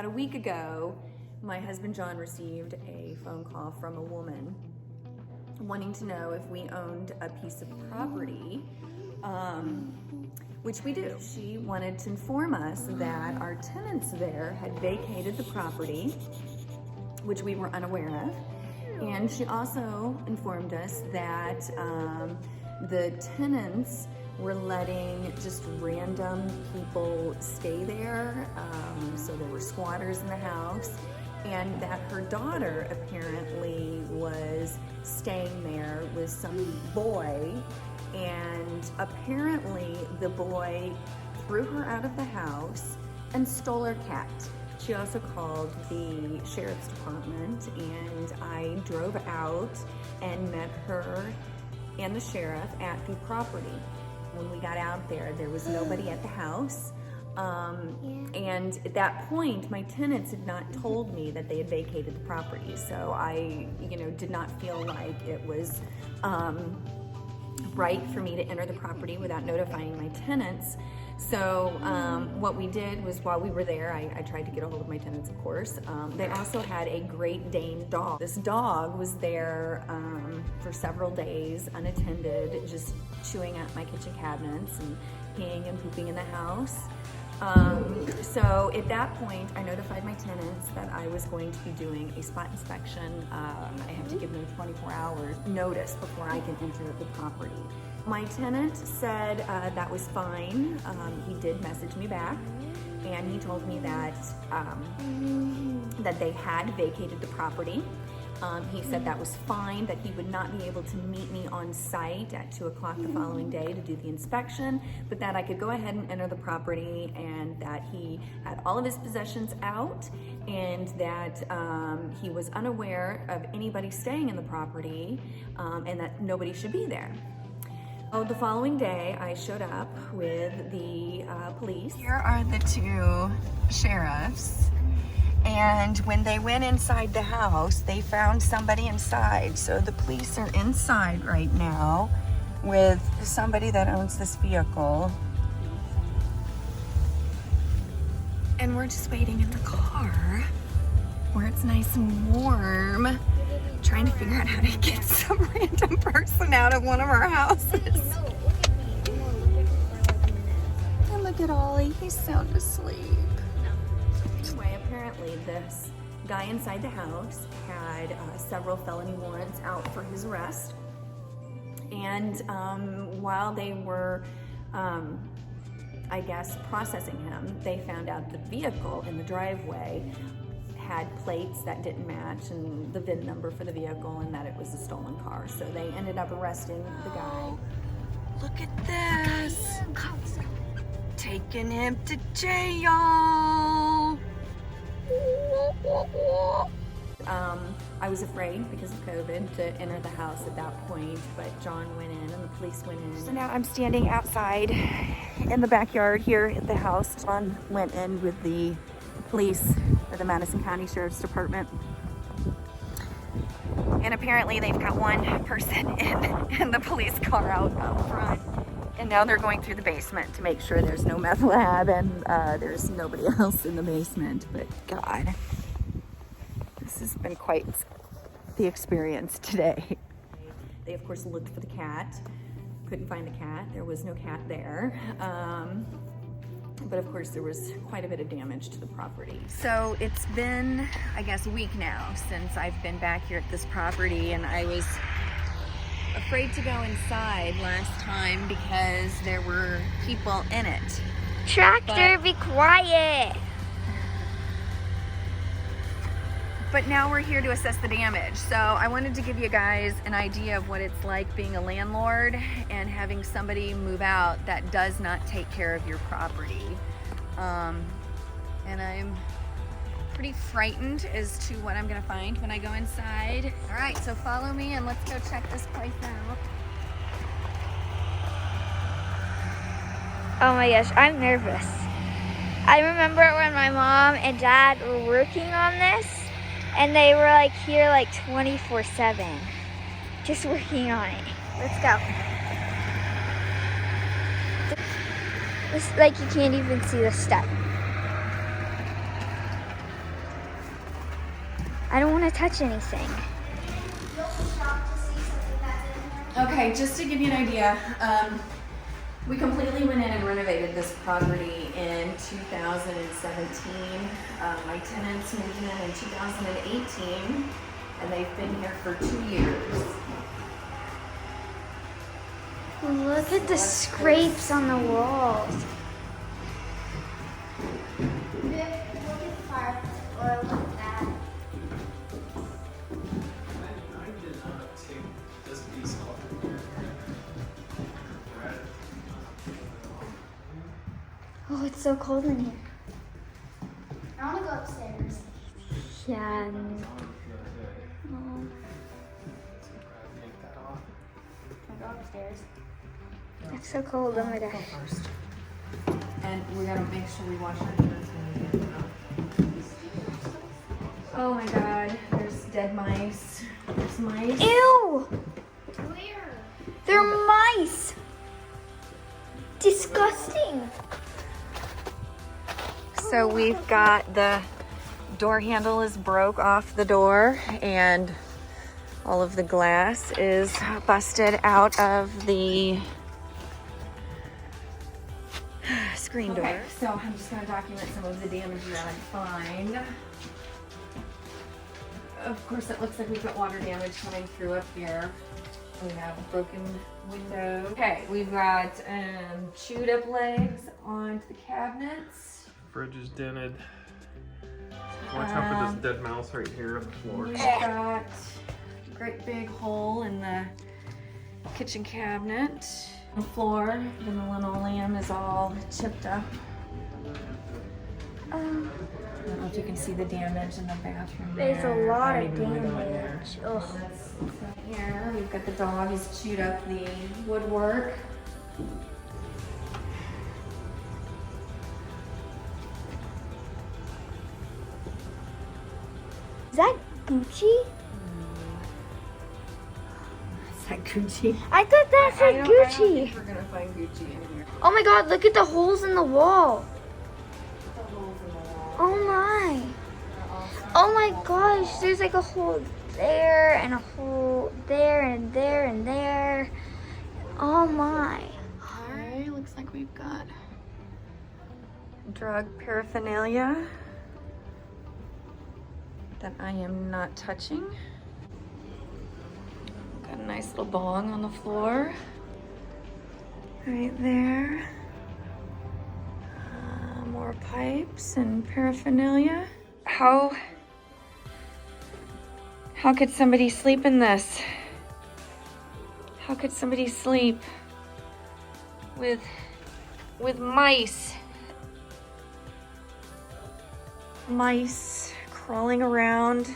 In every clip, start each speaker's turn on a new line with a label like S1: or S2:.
S1: about a week ago, my husband John received a phone call from a woman wanting to know if we owned a piece of property, which we do. She wanted to inform us that our tenants there had vacated the property, which we were unaware of. And she also informed us that the tenants were letting just random people stay there. So there were squatters in the house, and that her daughter apparently was staying there with some boy, and apparently the boy threw her out of the house and stole her cat. She also called the sheriff's department, and I drove out and met her and the sheriff at the property. When we got out there, there was nobody at the house. And at that point, my tenants had not told me that they had vacated the property. So I, did not feel like it was right for me to enter the property without notifying my tenants. So what we did was, while we were there, I tried to get a hold of my tenants, of course. They also had a Great Dane dog. This dog was there for several days, unattended, just chewing at my kitchen cabinets and peeing and pooping in the house. So at that point, I notified my tenants that I was going to be doing a spot inspection. I have to give them 24 hours notice before I can enter the property. My tenant said that was fine. He did message me back, and he told me that that they had vacated the property. He said that was fine, that he would not be able to meet me on site at 2 o'clock the following day to do the inspection, but that I could go ahead and enter the property, and that he had all of his possessions out, and that he was unaware of anybody staying in the property, and that nobody should be there. Oh, the following day, I showed up with the police. Here are the two sheriffs. And when they went inside the house, they found somebody inside. So the police are inside right now with somebody that owns this vehicle. And we're just waiting in the car where it's nice and warm, trying to figure out how to get some random person out of one of our houses. And look at Ollie, he's sound asleep. Anyway, apparently this guy inside the house had several felony warrants out for his arrest. And while they were, I guess, processing him, they found out the vehicle in the driveway had plates that didn't match and the VIN number for the vehicle, and that it was a stolen car. So they ended up arresting the guy. Look at this! Taking him to jail! I was afraid because of COVID to enter the house at that point, but John went in and the police went in. So now I'm standing outside in the backyard here at the house. John went in with the police or the Madison County Sheriff's Department. And apparently they've got one person in the police car out front. And now they're going through the basement to make sure there's no meth lab and there's nobody else in the basement. But God, this has been quite the experience today. They of course looked for the cat, couldn't find the cat. There was no cat there. But of course there was quite a bit of damage to the property. So it's been, I guess, a week now since I've been back here at this property, and I was afraid to go inside last time because there were people in it.
S2: Tractor, be quiet!
S1: But now we're here to assess the damage. So I wanted to give you guys an idea of what it's like being a landlord and having somebody move out that does not take care of your property. And I'm pretty frightened as to what I'm gonna find when I go inside. All right, so follow me and let's go check this place out.
S2: Oh my gosh, I'm nervous. I remember when my mom and dad were working on this, and they were like here like 24/7, just working on it. Let's go. It's like you can't even see the step. I don't want to touch anything.
S1: Okay, just to give you an idea, we completely went in and renovated this property in 2017. My tenants moved in 2018, and they've been here for 2 years.
S2: Look at the scrapes on the walls. Look at the fire oil like that.
S3: I did not take this piece off.
S2: Oh, it's so cold in here. I want to go upstairs. Yeah.
S3: Take that off.
S2: I'll go upstairs. It's so cold. Oh my gosh.
S1: First. And we gotta make sure we wash our hands when we get out. Oh my god, there's dead mice. There's mice.
S2: Ew!
S4: Where?
S2: They're mice! Disgusting!
S1: So we've got the door handle is broke off the door, and all of the glass is busted out of the screen door. Okay, so I'm just going to document some of the damage that I find. Of course, it looks like we've got water damage coming through up here. We have a broken window. Okay, we've got chewed up legs onto the cabinets.
S3: Fridge is dented. Watch out for this dead mouse right here on the floor.
S1: We've got a great big hole in the kitchen cabinet. The floor, the linoleum is all chipped up. I don't know if you can see the damage in the bathroom there.
S2: There's a lot
S1: I
S2: of
S1: didn't even go in there.
S2: damage. Ugh.
S1: So here, we've got the dog who's chewed up the woodwork.
S2: Is that Gucci?
S1: Is that Gucci?
S2: I thought that
S1: I
S2: said
S1: don't
S2: Gucci.
S1: think we're gonna find Gucci anywhere.
S2: Oh my god, look at the holes in the wall.
S1: The holes in the wall.
S2: Oh my.
S1: They're all
S2: Oh my gosh, there's like a hole there and a hole there and there and there. Oh my.
S1: Alright, looks like we've got drug paraphernalia that I am not touching. Got a nice little bong on the floor. Right there. More pipes and paraphernalia. How could somebody sleep in this? How could somebody sleep with mice? Mice crawling around.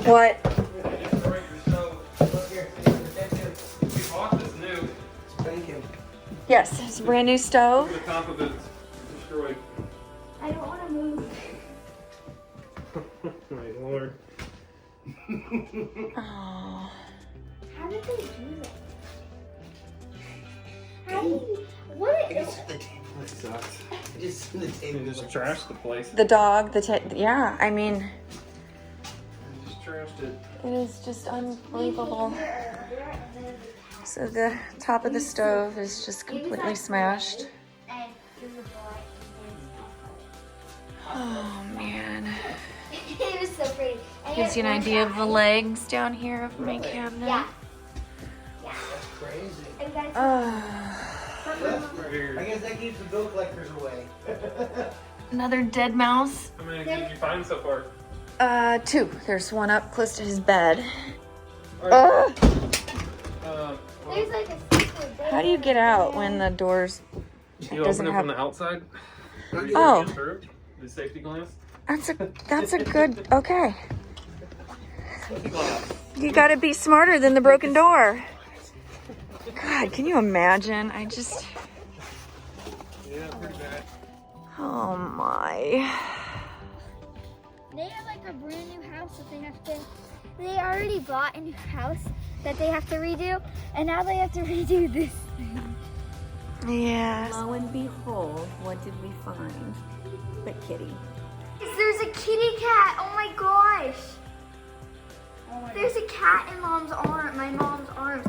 S1: What?
S3: We bought this new.
S5: Thank you.
S1: Yes, it's a brand new stove.
S3: The top of it's destroyed.
S2: I don't want to move.
S3: My lord.
S1: Oh.
S2: How did they do that? How do you, what
S5: I
S2: is
S5: just the table.
S3: That sucks.
S5: I just the
S3: They
S5: table.
S3: just trashed the place.
S1: The dog, yeah, I mean,
S3: They just trashed it.
S1: it is just unbelievable. So the top of the stove is just completely smashed.
S2: And it was a boy.
S1: Oh man.
S2: It was so pretty. And
S1: Gives you an idea of the legs down here of my cabinet.
S2: Yeah.
S5: That's crazy.
S2: And that's
S3: Right here.
S5: I guess that keeps the bill collectors away.
S1: Another dead mouse.
S3: How many did you find so far?
S1: 2. There's one up close to his bed.
S3: Well,
S2: there's like a secret there.
S1: How do you get out when the doors
S3: you
S1: doesn't
S3: open it
S1: have?
S3: from the outside.
S1: Oh.
S3: Get through the safety glass.
S1: That's a good, okay. You gotta be smarter than the broken door. God, can you imagine?
S3: Yeah, pretty bad.
S1: Oh my.
S2: They have like a brand new house that they have to. They already bought a new house that they have to redo, and now they have to redo this thing. Yes.
S1: Lo and behold, what did we find? But Kitty.
S2: There's a kitty cat. Oh my gosh. There's a cat in my mom's arms.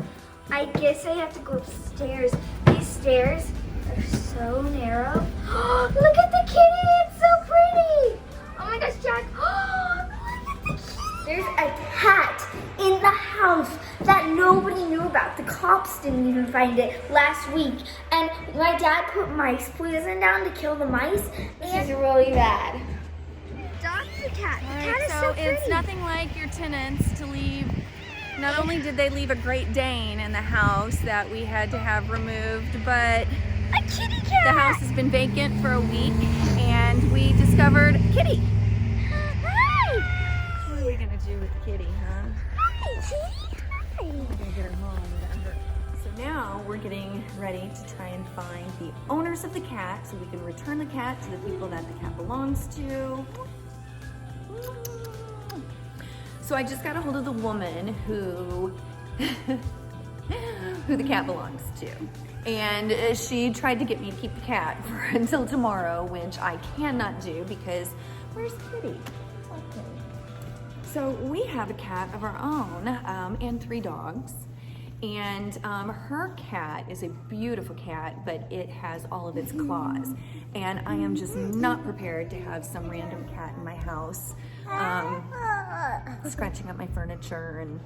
S2: I guess I have to go upstairs. These stairs are so narrow. Look at the kitty. It's so pretty. Oh my gosh, Jack. Look at the kitty. There's a cat in the house that nobody knew about. The cops didn't even find it last week. And my dad put mice poison down to kill the mice. This is really bad. Dog's the cat. The cat is so pretty.
S1: It's nothing like your tenants to leave. Not only did they leave a Great Dane in the house that we had to have removed, but
S2: A kitty cat.
S1: the house has been vacant for a week and we discovered Kitty.
S2: Hi.
S1: What are we gonna do with Kitty, huh?
S2: Hi, kitty. Hi.
S1: We're gonna get her home without her. So now we're getting ready to try and find the owners of the cat so we can return the cat to the people that the cat belongs to. So I just got a hold of the woman who the cat belongs to. And she tried to get me to keep the cat until tomorrow, which I cannot do because where's Kitty? Okay. So we have a cat of our own and 3 dogs. And her cat is a beautiful cat, but it has all of its claws. And I am just not prepared to have some random cat in my house scratching up my furniture and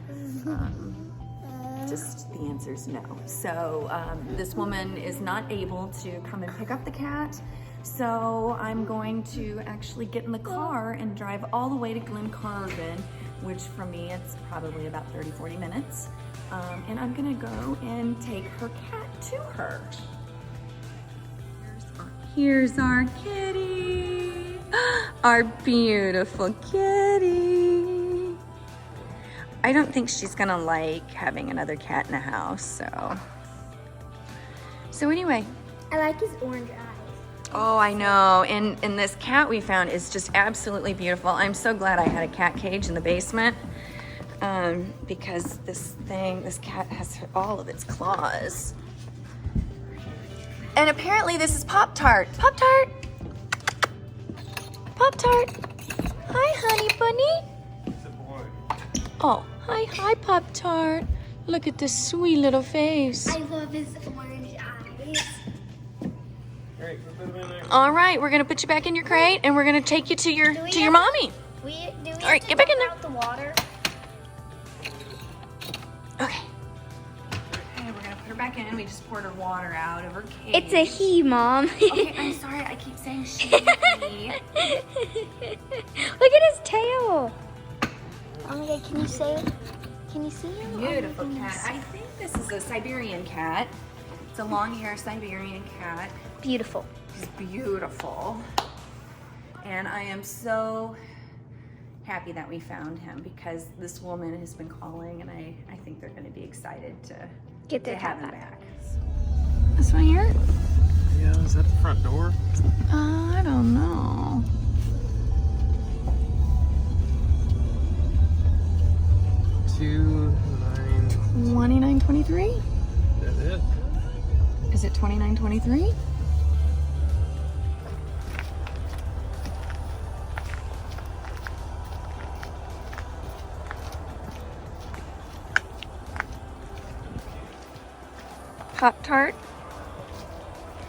S1: just the answer is no. So this woman is not able to come and pick up the cat. So I'm going to actually get in the car and drive all the way to Glen Carbon, which for me, it's probably about 30-40 minutes. And I'm gonna go and take her cat to her. Here's our kitty. Our beautiful kitty. I don't think she's gonna like having another cat in the house, so anyway.
S2: I like his orange eyes.
S1: Oh, I know. And this cat we found is just absolutely beautiful. I'm so glad I had a cat cage in the basement because this cat has all of its claws. And apparently this is Pop-Tart. Pop-Tart! Pop-Tart! Hi, honey bunny.
S3: It's a boy.
S1: Oh, hi, Pop-Tart. Look at this sweet little face.
S2: I love his orange eyes.
S3: Alright, we'll put him in there.
S1: All right, we're gonna put you back in your crate and we're gonna take you to your mommy.
S2: Do we
S1: All right,
S2: have
S1: get
S2: to
S1: back in
S2: dump
S1: there.
S2: out the water?
S1: Okay. Okay, we're gonna put her back in. We just poured her water out of her cage.
S2: It's a he, Mom.
S1: Okay, I'm sorry. I keep saying she.
S2: Look at his tail. Oh my God, can you say it? Can you see him?
S1: Beautiful cat. I think this is a Siberian cat. It's a long-haired Siberian cat.
S2: Beautiful.
S1: He's beautiful. And I am so happy that we found him because this woman has been calling and I think they're going to be excited to
S2: Get their
S1: have
S2: cat
S1: him
S2: back.
S1: back. This one here?
S3: Yeah, is that the front door?
S1: I don't know. $29.23?
S3: That's it.
S1: Is it $29.23? Pop-Tart?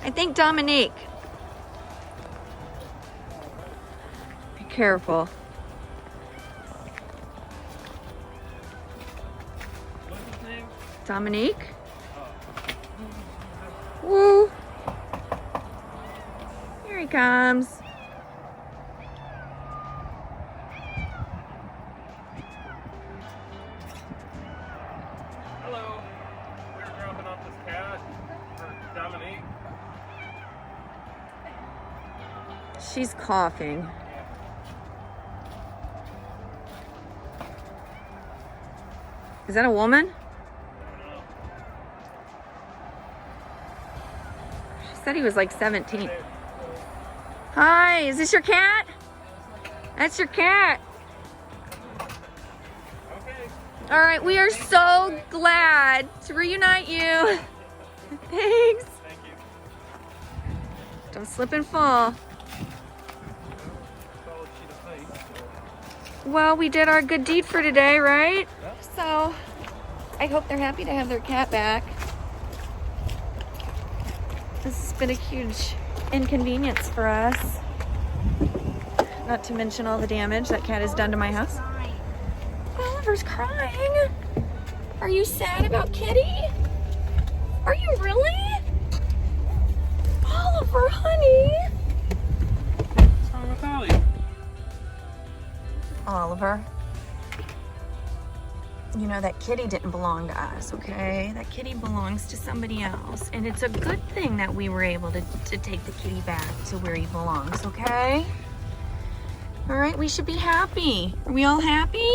S1: I think Dominique. Be careful.
S3: What's his name?
S1: Dominique? Woo! Here he comes.
S3: Hello. We're dropping off this cat for Dominique.
S1: She's coughing. Is that a woman? She said he was like 17. Hi, is this your cat? That's your cat.
S3: Okay.
S1: All right, we are so glad to reunite you. Thanks.
S3: Thank you.
S1: Don't slip and fall. Well, we did our good deed for today, right? So, I hope they're happy to have their cat back. This has been a huge inconvenience for us. Not to mention all the damage that cat has done to my house. Oliver's crying. Are you sad about Kitty? Are you really? Oliver, honey.
S3: What's wrong with Ollie?
S1: Oliver, you know that kitty didn't belong to us, okay? That kitty belongs to somebody else. And it's a good thing that we were able to take the kitty back to where he belongs, okay? All right, we should be happy. Are we all happy?